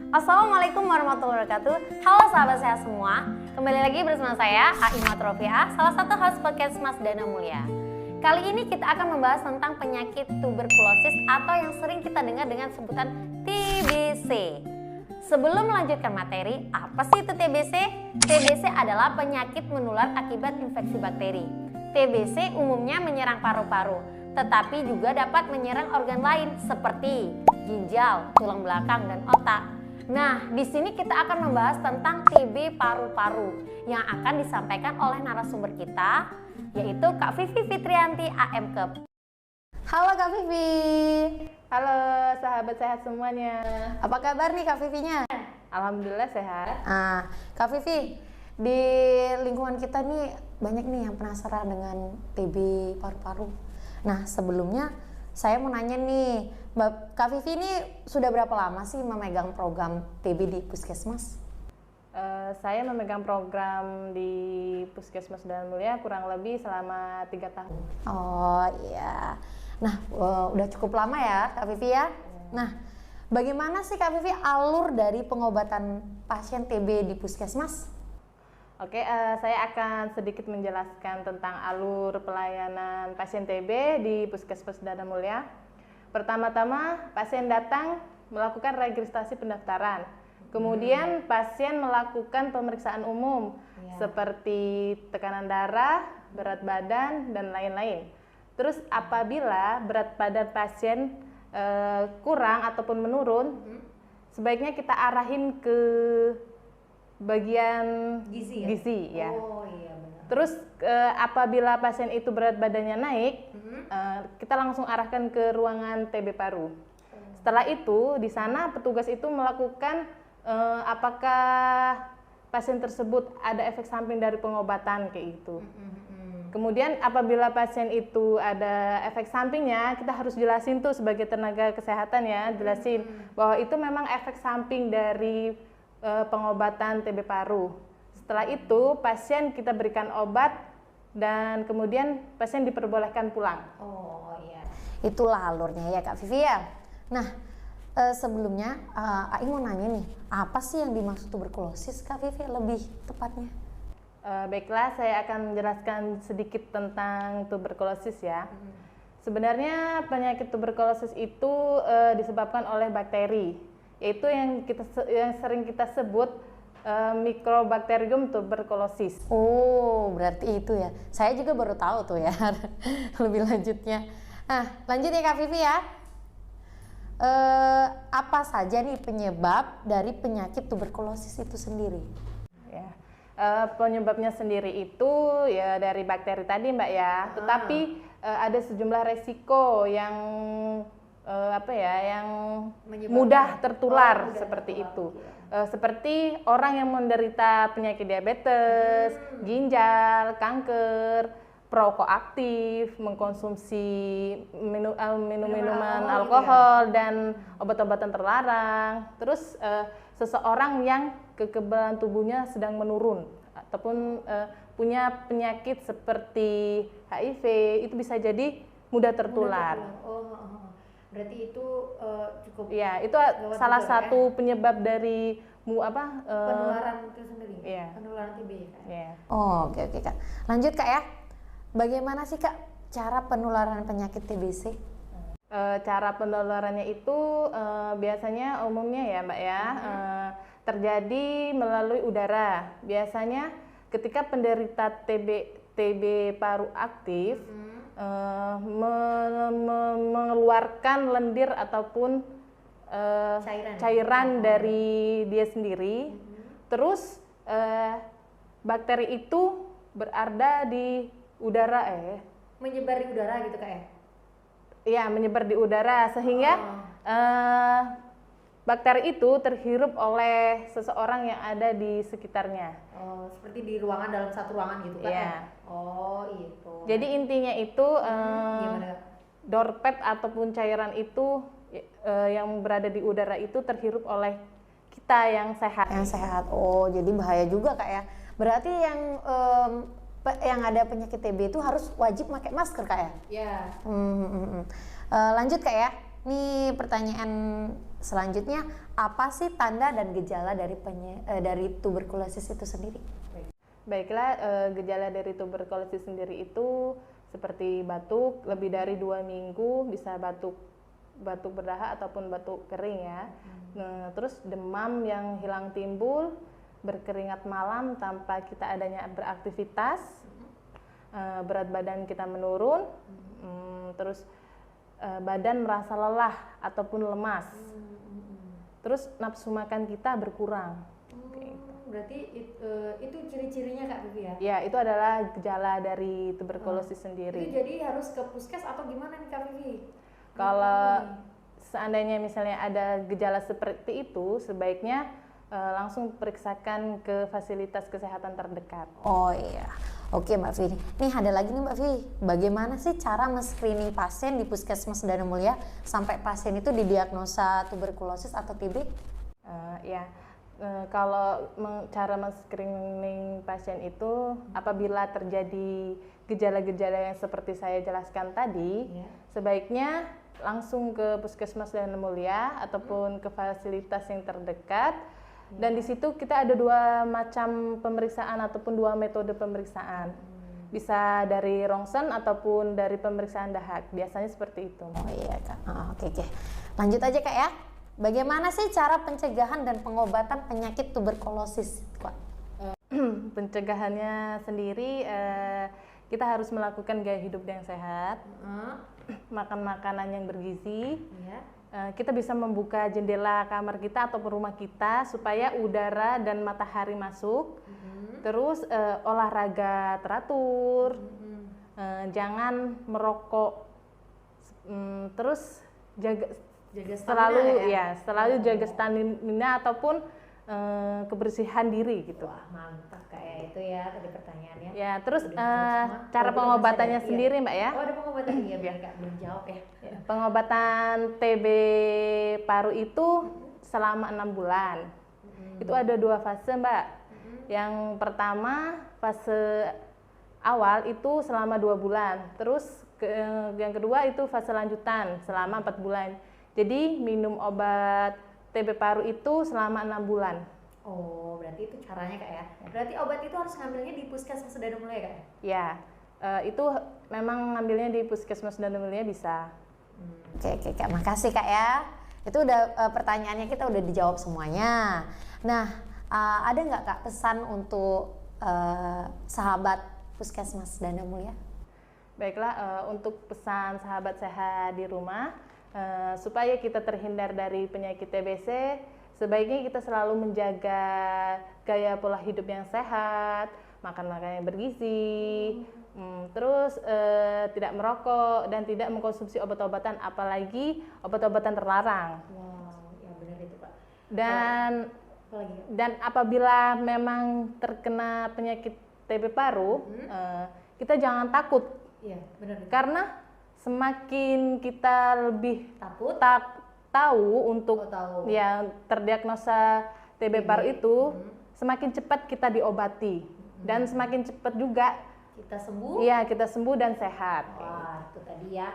Assalamualaikum warahmatullahi wabarakatuh. Halo sahabat sehat semua. Kembali lagi bersama saya Aimat Rofiah, salah satu host podcast Mas Dana Mulia. Kali ini kita akan membahas tentang penyakit tuberkulosis atau yang sering kita dengar dengan sebutan TBC. Sebelum melanjutkan materi, apa sih itu TBC? TBC adalah penyakit menular akibat infeksi bakteri. TBC umumnya menyerang paru-paru, tetapi juga dapat menyerang organ lain seperti ginjal, tulang belakang, dan otak. Nah, di sini kita akan membahas tentang TB paru-paru yang akan disampaikan oleh narasumber kita, yaitu Kak Vivi Fitrianti AMKEP. Halo Kak Vivi. Halo sahabat sehat semuanya. Apa kabar nih Kak Vivinya? Alhamdulillah sehat. Kak Vivi, di lingkungan kita nih banyak nih yang penasaran dengan TB paru-paru. Nah, sebelumnya saya mau nanya nih, Mbak Kak Vivi ini sudah berapa lama sih memegang program TB di Puskesmas? Saya memegang program di Puskesmas Dana Mulia kurang lebih selama 3 tahun. Oh iya. Nah, udah cukup lama ya Kak Vivi ya. Nah, bagaimana sih Kak Vivi alur dari pengobatan pasien TB di Puskesmas? Oke, saya akan sedikit menjelaskan tentang alur pelayanan pasien TB di Puskesmas Dana Mulia. Pertama-tama, pasien datang melakukan registrasi pendaftaran. Kemudian pasien melakukan pemeriksaan umum seperti tekanan darah, berat badan, dan lain-lain. Terus apabila berat badan pasien kurang ataupun menurun, sebaiknya kita arahin ke bagian gizi ya. Oh iya benar. Terus apabila pasien itu berat badannya naik, kita langsung arahkan ke ruangan TB paru. Setelah itu di sana petugas itu melakukan apakah pasien tersebut ada efek samping dari pengobatan kayak gitu. Kemudian apabila pasien itu ada efek sampingnya, kita harus jelasin tuh sebagai tenaga kesehatan ya, jelasin bahwa itu memang efek samping dari pengobatan TB paru. Setelah itu pasien kita berikan obat dan kemudian pasien diperbolehkan pulang. Oh iya, itulah alurnya ya Kak Vivi ya. Nah, sebelumnya Aing mau nanya nih, apa sih yang dimaksud tuberkulosis Kak Vivi lebih tepatnya? Baiklah, saya akan menjelaskan sedikit tentang tuberkulosis ya. Sebenarnya penyakit tuberkulosis itu disebabkan oleh bakteri, yaitu yang sering kita sebut Mycobacterium tuberculosis. Oh, berarti itu ya. Saya juga baru tahu tuh ya lebih lanjutnya. Nah, lanjut ya Kak Vivi ya. Apa saja nih penyebab dari penyakit tuberkulosis itu sendiri? Ya, penyebabnya sendiri itu ya dari bakteri tadi Mbak ya. Tetapi ada sejumlah resiko yang yang mudah tertular seperti itu. Seperti orang yang menderita penyakit diabetes, ginjal, kanker, perokok aktif, mengkonsumsi minuman alkohol dan obat-obatan terlarang. Terus seseorang yang kekebalan tubuhnya sedang menurun ataupun punya penyakit seperti HIV, itu bisa jadi mudah tertular. Berarti itu cukup. Ya, itu salah satu penyebab dari penularan itu sendiri. Iya. Penularan TB ya Kak. Iya. Oh, oke Kak. Lanjut Kak ya. Bagaimana sih Kak cara penularan penyakit TBC? Cara penularannya itu biasanya umumnya ya Mbak ya, terjadi melalui udara. Biasanya ketika penderita TB paru aktif mengeluarkan lendir ataupun cairan dari dia sendiri. Terus bakteri itu berada di udara Menyebar di udara gitu Kak ya? Iya, menyebar di udara sehingga bakteri itu terhirup oleh seseorang yang ada di sekitarnya. Oh, seperti di ruangan, dalam satu ruangan gitu Kak? Iya. Oh itu. Jadi intinya itu Gimana? dorpet ataupun cairan itu yang berada di udara itu terhirup oleh kita yang sehat. Yang sehat. Oh, jadi bahaya juga Kak ya. Berarti yang ada penyakit TB itu harus wajib pakai masker Kak ya? Iya. Lanjut Kak ya. Nih pertanyaan selanjutnya apa sih tanda dan gejala dari tuberkulosis itu sendiri? Baiklah, gejala dari tuberkulosis sendiri itu seperti batuk lebih dari 2 minggu, bisa batuk berdahak ataupun batuk kering ya. Terus demam yang hilang timbul, berkeringat malam tanpa kita adanya beraktivitas, berat badan kita menurun, terus badan merasa lelah ataupun lemas, terus nafsu makan kita berkurang. Berarti itu ciri-cirinya Kak Vivi ya? Ya, itu adalah gejala dari tuberkulosis sendiri. Itu jadi harus ke puskes atau gimana nih Kak Vivi? Kalau seandainya misalnya ada gejala seperti itu, sebaiknya langsung periksakan ke fasilitas kesehatan terdekat. Oh iya, oke Mbak Vivi. Nih ada lagi nih Mbak Vivi, bagaimana sih cara men-screening pasien di Puskesmas Dana Mulia sampai pasien itu didiagnosa tuberkulosis atau TB? Kalau cara men-screening pasien itu apabila terjadi gejala-gejala yang seperti saya jelaskan tadi, sebaiknya langsung ke Puskesmas Dana Mulia ataupun ke fasilitas yang terdekat. Dan di situ kita ada 2 macam pemeriksaan ataupun 2 metode pemeriksaan. Bisa dari rongsen ataupun dari pemeriksaan dahak. Biasanya seperti itu. Oh iya Kak. Oke. Lanjut aja Kak ya. Bagaimana sih cara pencegahan dan pengobatan penyakit tuberkulosis, Kak? Pencegahannya sendiri kita harus melakukan gaya hidup yang sehat, makan makanan yang bergizi. Kita bisa membuka jendela kamar kita ataupun rumah kita supaya udara dan matahari masuk. Terus olahraga teratur, jangan merokok. Terus selalu jaga stamina ataupun kebersihan diri gitu. Wah, mantap kayak itu ya tadi pertanyaannya. Ya, terus cara pengobatannya sendiri Mbak ya. Oh, ada pengobatan ya biar Kak belum jawab ya. Pengobatan TB paru itu selama 6 bulan. Itu ada 2 fase Mbak. Yang pertama fase awal itu selama 2 bulan. Terus yang kedua itu fase lanjutan selama 4 bulan. Jadi minum obat TB paru itu selama 6 bulan. Oh, berarti itu caranya Kak ya. Berarti obat itu harus ngambilnya di Puskesmas Dana Mulia Kak? Ya, itu memang ngambilnya di Puskesmas Dana Mulia bisa. Oke Kak, makasih Kak ya. Itu udah pertanyaannya kita udah dijawab semuanya. Nah, ada nggak Kak pesan untuk sahabat Puskesmas Dana Mulia? Baiklah, untuk pesan sahabat sehat di rumah, supaya kita terhindar dari penyakit TBC, sebaiknya kita selalu menjaga gaya pola hidup yang sehat, makan makanan yang bergizi, terus tidak merokok dan tidak mengkonsumsi obat-obatan, apalagi obat-obatan terlarang. Wow, ya benar itu Pak. Dan apabila memang terkena penyakit TB paru, kita jangan takut. Iya, benar. Karena semakin kita lebih takut tahu untuk yang terdiagnosa TB paru itu, semakin cepat kita diobati dan semakin cepat juga kita sembuh. Iya, kita sembuh dan sehat. Wah, itu tadi ya.